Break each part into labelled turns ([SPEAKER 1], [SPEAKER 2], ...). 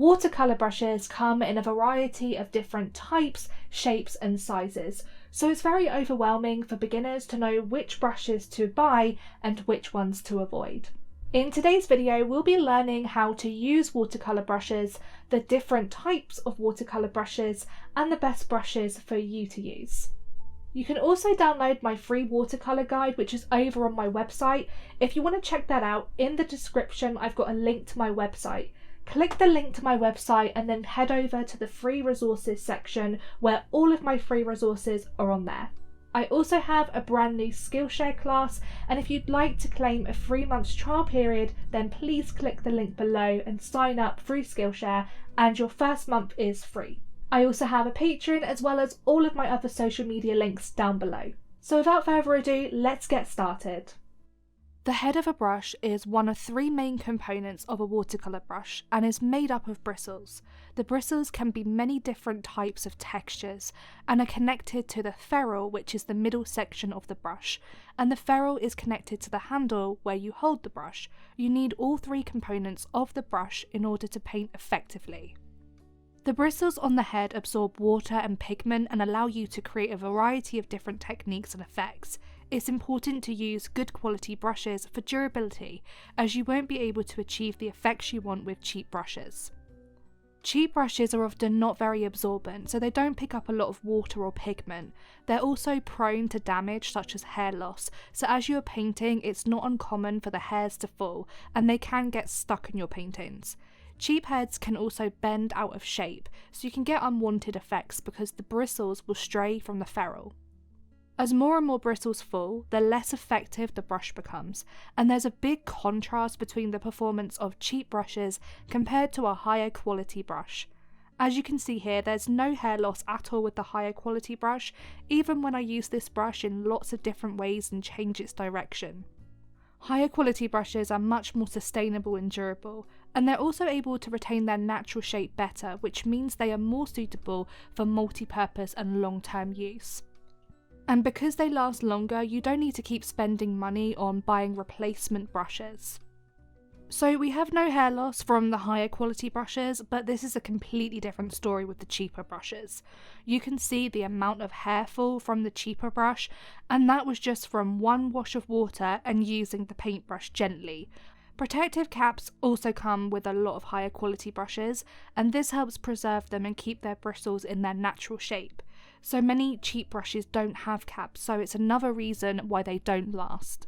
[SPEAKER 1] Watercolor brushes come in a variety of different types, shapes and sizes, so it's very overwhelming for beginners to know which brushes to buy and which ones to avoid. In today's video, we'll be learning how to use watercolor brushes, the different types of watercolor brushes, and the best brushes for you to use. You can also download my free watercolor guide, which is over on my website. If you want to check that out, in the description I've got a link to my website. Click the link to my website and then head over to the free resources section where all of my free resources are on there. I also have a brand new Skillshare class, and if you'd like to claim a 3-month trial period, then please click the link below and sign up through Skillshare, and your first month is free. I also have a Patreon as well as all of my other social media links down below. So without further ado, let's get started. The head of a brush is one of 3 main components of a watercolor brush and is made up of bristles. The bristles can be many different types of textures and are connected to the ferrule, which is the middle section of the brush, and the ferrule is connected to the handle where you hold the brush. You need all 3 components of the brush in order to paint effectively. The bristles on the head absorb water and pigment and allow you to create a variety of different techniques and effects. It's important to use good quality brushes for durability, as you won't be able to achieve the effects you want with cheap brushes. Cheap brushes are often not very absorbent, so they don't pick up a lot of water or pigment. They're also prone to damage such as hair loss, so as you are painting, it's not uncommon for the hairs to fall, and they can get stuck in your paintings. Cheap heads can also bend out of shape, so you can get unwanted effects because the bristles will stray from the ferrule. As more and more bristles fall, the less effective the brush becomes, and there's a big contrast between the performance of cheap brushes compared to a higher quality brush. As you can see here, there's no hair loss at all with the higher quality brush, even when I use this brush in lots of different ways and change its direction. Higher quality brushes are much more sustainable and durable, and they're also able to retain their natural shape better, which means they are more suitable for multi-purpose and long-term use. And because they last longer, you don't need to keep spending money on buying replacement brushes. So we have no hair loss from the higher quality brushes, but this is a completely different story with the cheaper brushes. You can see the amount of hair fall from the cheaper brush, and that was just from one wash of water and using the paintbrush gently. Protective caps also come with a lot of higher quality brushes, and this helps preserve them and keep their bristles in their natural shape. So many cheap brushes don't have caps, so it's another reason why they don't last.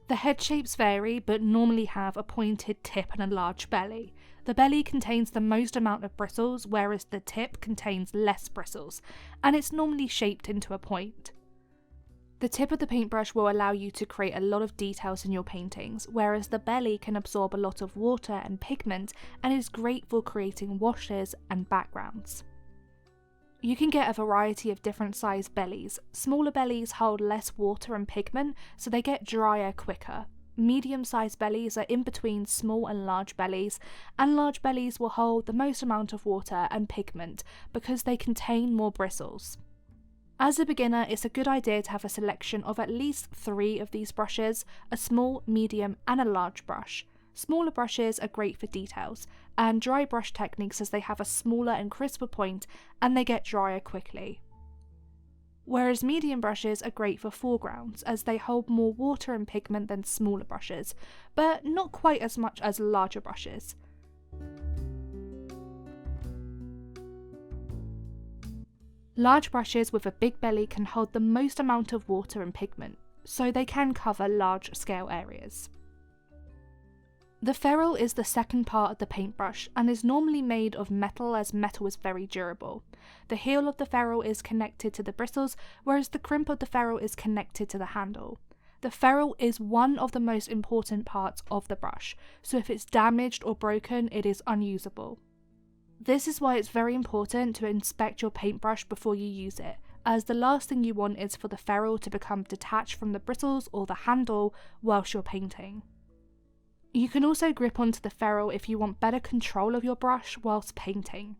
[SPEAKER 1] The head shapes vary, but normally have a pointed tip and a large belly. The belly contains the most amount of bristles, whereas the tip contains less bristles, and it's normally shaped into a point. The tip of the paintbrush will allow you to create a lot of details in your paintings, whereas the belly can absorb a lot of water and pigment and is great for creating washes and backgrounds. You can get a variety of different size bellies. Smaller bellies hold less water and pigment, so they get drier quicker. Medium-sized bellies are in between small and large bellies, and large bellies will hold the most amount of water and pigment because they contain more bristles. As a beginner, it's a good idea to have a selection of at least 3 of these brushes, a small, medium and a large brush. Smaller brushes are great for details, and dry brush techniques as they have a smaller and crisper point and they get drier quickly. Whereas medium brushes are great for foregrounds as they hold more water and pigment than smaller brushes, but not quite as much as larger brushes. Large brushes with a big belly can hold the most amount of water and pigment, so they can cover large scale areas. The ferrule is the second part of the paintbrush and is normally made of metal, as metal is very durable. The heel of the ferrule is connected to the bristles, whereas the crimp of the ferrule is connected to the handle. The ferrule is one of the most important parts of the brush, so if it's damaged or broken, it is unusable. This is why it's very important to inspect your paintbrush before you use it, as the last thing you want is for the ferrule to become detached from the bristles or the handle whilst you're painting. You can also grip onto the ferrule if you want better control of your brush whilst painting.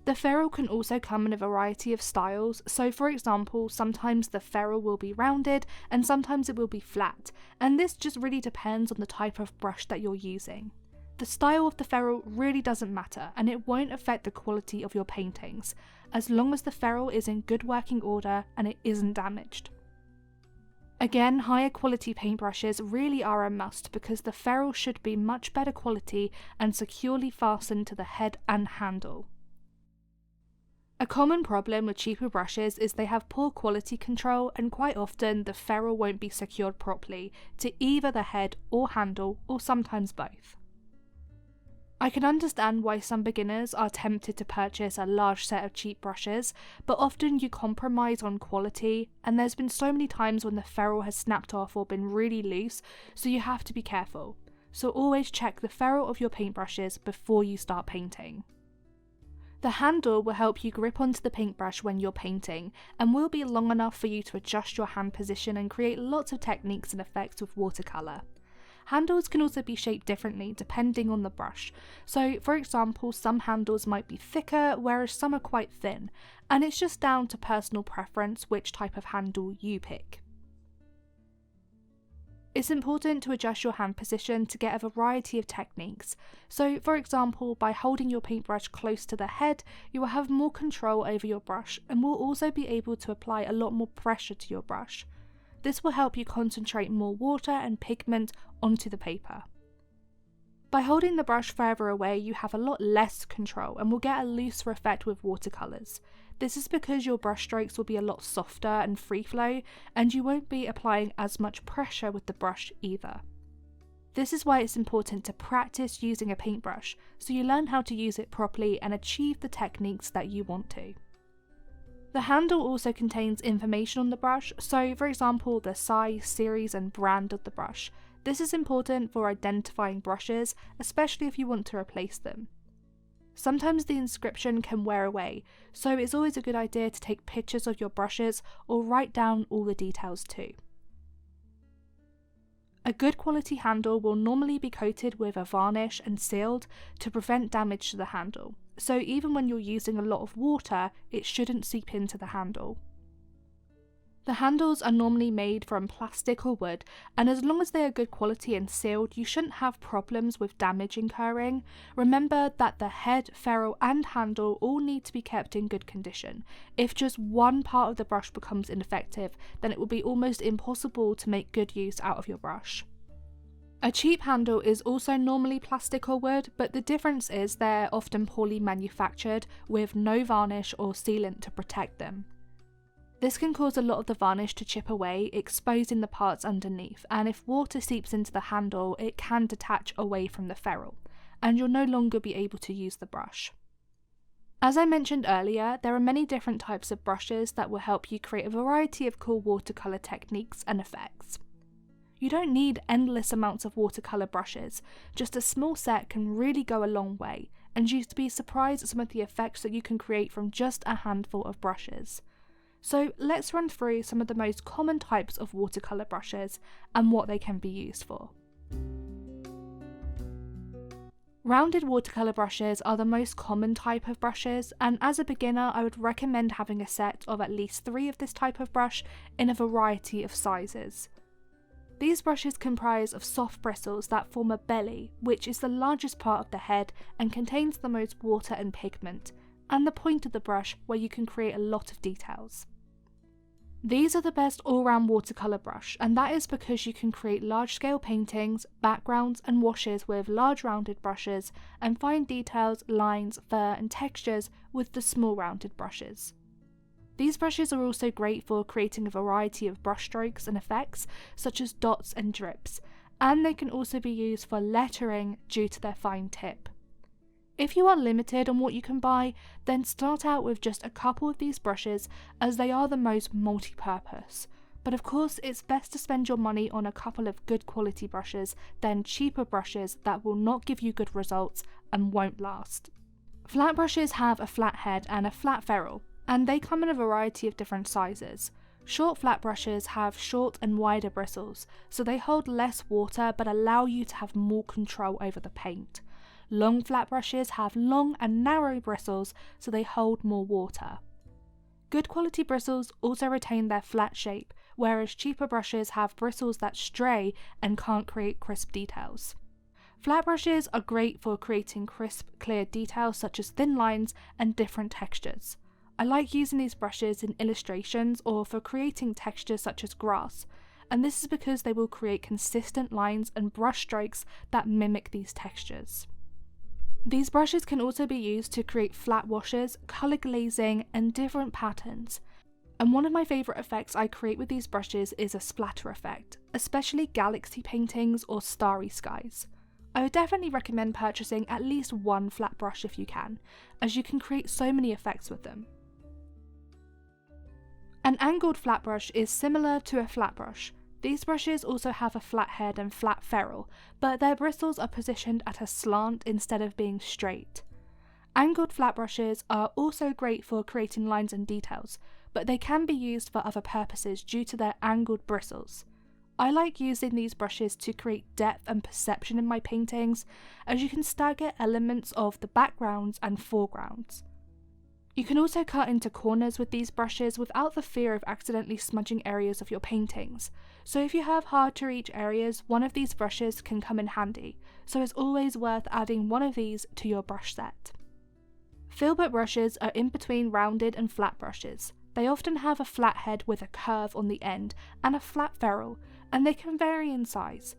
[SPEAKER 1] The ferrule can also come in a variety of styles, so for example, sometimes the ferrule will be rounded and sometimes it will be flat, and this just really depends on the type of brush that you're using. The style of the ferrule really doesn't matter, and it won't affect the quality of your paintings, as long as the ferrule is in good working order and it isn't damaged. Again, higher quality paintbrushes really are a must because the ferrule should be much better quality and securely fastened to the head and handle. A common problem with cheaper brushes is they have poor quality control, and quite often the ferrule won't be secured properly to either the head or handle, or sometimes both. I can understand why some beginners are tempted to purchase a large set of cheap brushes, but often you compromise on quality, and there's been so many times when the ferrule has snapped off or been really loose, so you have to be careful. So always check the ferrule of your paintbrushes before you start painting. The handle will help you grip onto the paintbrush when you're painting, and will be long enough for you to adjust your hand position and create lots of techniques and effects with watercolour. Handles can also be shaped differently depending on the brush, so for example some handles might be thicker whereas some are quite thin, and it's just down to personal preference which type of handle you pick. It's important to adjust your hand position to get a variety of techniques, so for example by holding your paintbrush close to the head you will have more control over your brush and will also be able to apply a lot more pressure to your brush. This will help you concentrate more water and pigment onto the paper. By holding the brush further away you have a lot less control and will get a looser effect with watercolours. This is because your brush strokes will be a lot softer and free flow, and you won't be applying as much pressure with the brush either. This is why it's important to practice using a paintbrush, so you learn how to use it properly and achieve the techniques that you want to. The handle also contains information on the brush, so for example the size, series and brand of the brush. This is important for identifying brushes, especially if you want to replace them. Sometimes the inscription can wear away, so it's always a good idea to take pictures of your brushes or write down all the details too. A good quality handle will normally be coated with a varnish and sealed to prevent damage to the handle, so even when you're using a lot of water, it shouldn't seep into the handle. The handles are normally made from plastic or wood, and as long as they are good quality and sealed, you shouldn't have problems with damage incurring. Remember that the head, ferrule and handle all need to be kept in good condition. If just one part of the brush becomes ineffective, then it will be almost impossible to make good use out of your brush. A cheap handle is also normally plastic or wood, but the difference is they're often poorly manufactured with no varnish or sealant to protect them. This can cause a lot of the varnish to chip away, exposing the parts underneath, and if water seeps into the handle, it can detach away from the ferrule, and you'll no longer be able to use the brush. As I mentioned earlier, there are many different types of brushes that will help you create a variety of cool watercolour techniques and effects. You don't need endless amounts of watercolour brushes, just a small set can really go a long way, and you'd be surprised at some of the effects that you can create from just a handful of brushes. So let's run through some of the most common types of watercolour brushes and what they can be used for. Rounded watercolour brushes are the most common type of brushes, and as a beginner I would recommend having a set of at least 3 of this type of brush in a variety of sizes. These brushes comprise of soft bristles that form a belly, which is the largest part of the head and contains the most water and pigment, and the point of the brush where you can create a lot of details. These are the best all-round watercolour brush, and that is because you can create large-scale paintings, backgrounds and washes with large rounded brushes, and fine details, lines, fur and textures with the small rounded brushes. These brushes are also great for creating a variety of brush strokes and effects, such as dots and drips, and they can also be used for lettering due to their fine tip. If you are limited on what you can buy, then start out with just a couple of these brushes, as they are the most multi-purpose. But of course, it's best to spend your money on a couple of good quality brushes than cheaper brushes that will not give you good results and won't last. Flat brushes have a flat head and a flat ferrule, and they come in a variety of different sizes. Short flat brushes have short and wider bristles, so they hold less water but allow you to have more control over the paint. Long flat brushes have long and narrow bristles, so they hold more water. Good quality bristles also retain their flat shape, whereas cheaper brushes have bristles that stray and can't create crisp details. Flat brushes are great for creating crisp, clear details such as thin lines and different textures. I like using these brushes in illustrations or for creating textures such as grass, and this is because they will create consistent lines and brush strokes that mimic these textures. These brushes can also be used to create flat washes, colour glazing, and different patterns. And one of my favourite effects I create with these brushes is a splatter effect, especially galaxy paintings or starry skies. I would definitely recommend purchasing at least one flat brush if you can, as you can create so many effects with them. An angled flat brush is similar to a flat brush. These brushes also have a flat head and flat ferrule, but their bristles are positioned at a slant instead of being straight. Angled flat brushes are also great for creating lines and details, but they can be used for other purposes due to their angled bristles. I like using these brushes to create depth and perception in my paintings, as you can stagger elements of the backgrounds and foregrounds. You can also cut into corners with these brushes without the fear of accidentally smudging areas of your paintings, so if you have hard to reach areas, one of these brushes can come in handy, so it's always worth adding one of these to your brush set. Filbert brushes are in between rounded and flat brushes. They often have a flat head with a curve on the end and a flat ferrule, and they can vary in size.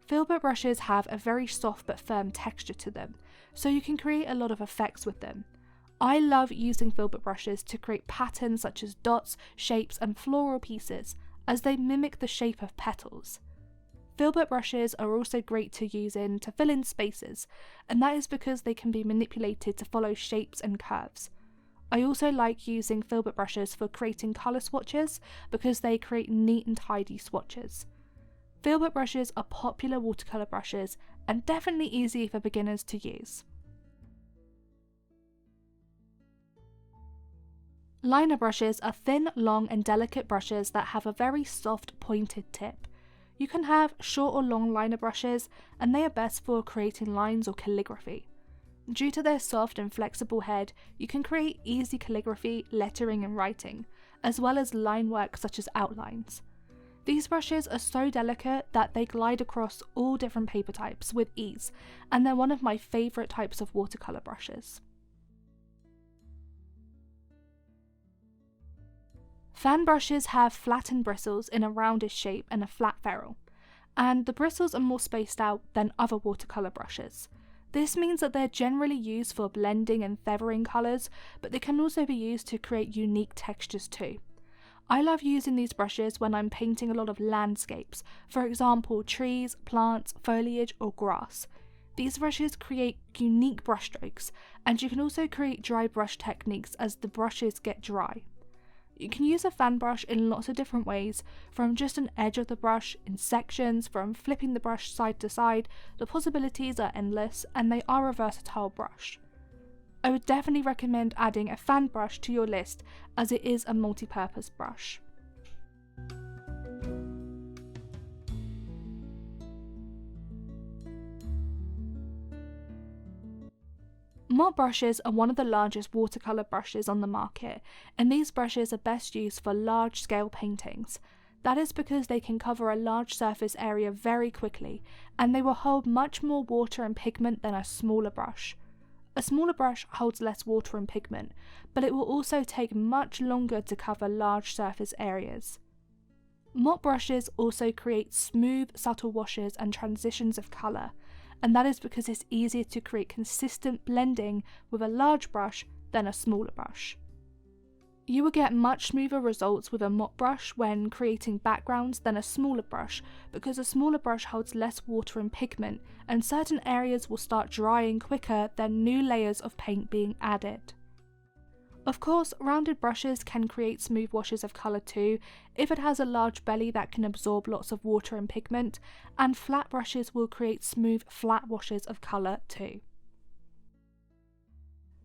[SPEAKER 1] Filbert brushes have a very soft but firm texture to them, so you can create a lot of effects with them. I love using filbert brushes to create patterns such as dots, shapes, and floral pieces, as they mimic the shape of petals. Filbert brushes are also great to use to fill in spaces, and that is because they can be manipulated to follow shapes and curves. I also like using filbert brushes for creating colour swatches because they create neat and tidy swatches. Filbert brushes are popular watercolour brushes and definitely easy for beginners to use. Liner brushes are thin, long and delicate brushes that have a very soft pointed tip. You can have short or long liner brushes, and they are best for creating lines or calligraphy. Due to their soft and flexible head, you can create easy calligraphy, lettering and writing, as well as line work such as outlines. These brushes are so delicate that they glide across all different paper types with ease, and they're one of my favourite types of watercolour brushes. Fan brushes have flattened bristles in a rounded shape and a flat ferrule, and the bristles are more spaced out than other watercolour brushes. This means that they're generally used for blending and feathering colours, but they can also be used to create unique textures too. I love using these brushes when I'm painting a lot of landscapes, for example trees, plants, foliage or grass. These brushes create unique brushstrokes, and you can also create dry brush techniques as the brushes get dry. You can use a fan brush in lots of different ways, from just an edge of the brush, in sections, from flipping the brush side to side. The possibilities are endless and they are a versatile brush. I would definitely recommend adding a fan brush to your list as it is a multi-purpose brush. Mop brushes are one of the largest watercolour brushes on the market, and these brushes are best used for large-scale paintings. That is because they can cover a large surface area very quickly, and they will hold much more water and pigment than a smaller brush. A smaller brush holds less water and pigment, but it will also take much longer to cover large surface areas. Mop brushes also create smooth, subtle washes and transitions of colour, and that is because it's easier to create consistent blending with a large brush than a smaller brush. You will get much smoother results with a mop brush when creating backgrounds than a smaller brush, because a smaller brush holds less water and pigment, and certain areas will start drying quicker than new layers of paint being added. Of course, rounded brushes can create smooth washes of colour too, if it has a large belly that can absorb lots of water and pigment, and flat brushes will create smooth, flat washes of colour too.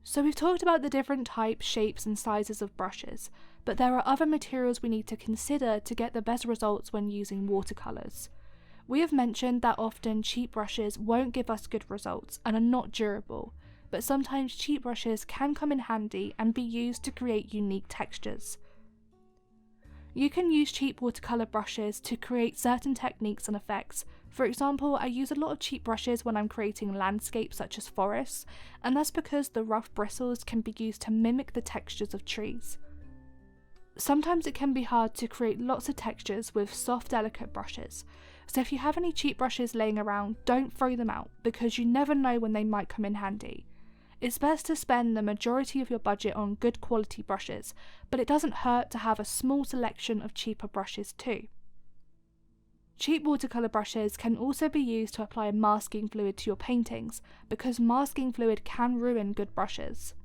[SPEAKER 1] So we've talked about the different types, shapes and sizes of brushes, but there are other materials we need to consider to get the best results when using watercolours. We have mentioned that often cheap brushes won't give us good results and are not durable, but sometimes cheap brushes can come in handy and be used to create unique textures. You can use cheap watercolour brushes to create certain techniques and effects. For example, I use a lot of cheap brushes when I'm creating landscapes such as forests, and that's because the rough bristles can be used to mimic the textures of trees. Sometimes it can be hard to create lots of textures with soft, delicate brushes, so if you have any cheap brushes laying around, don't throw them out because you never know when they might come in handy. It's best to spend the majority of your budget on good quality brushes, but it doesn't hurt to have a small selection of cheaper brushes too. Cheap watercolour brushes can also be used to apply masking fluid to your paintings, because masking fluid can ruin good brushes.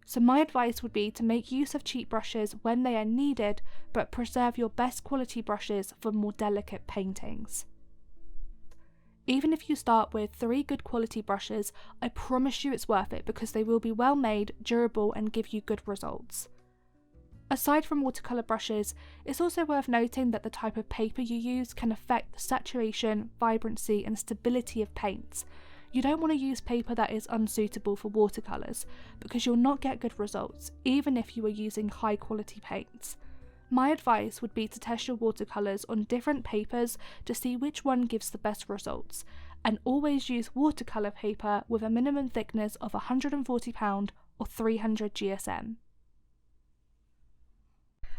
[SPEAKER 1] So my advice would be to make use of cheap brushes when they are needed, but preserve your best quality brushes for more delicate paintings. Even if you start with 3 good quality brushes, I promise you it's worth it because they will be well made, durable and give you good results. Aside from watercolour brushes, it's also worth noting that the type of paper you use can affect the saturation, vibrancy and stability of paints. You don't want to use paper that is unsuitable for watercolours because you'll not get good results, even if you are using high quality paints. My advice would be to test your watercolours on different papers to see which one gives the best results, and always use watercolour paper with a minimum thickness of £140 or 300 GSM.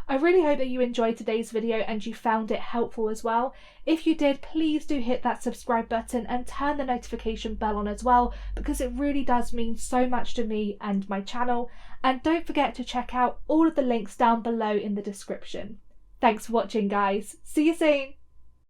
[SPEAKER 1] I really hope that you enjoyed today's video and you found it helpful as well. If you did, please do hit that subscribe button and turn the notification bell on as well, because it really does mean so much to me and my channel. And don't forget to check out all of the links down below in the description. Thanks for watching, guys. See you soon.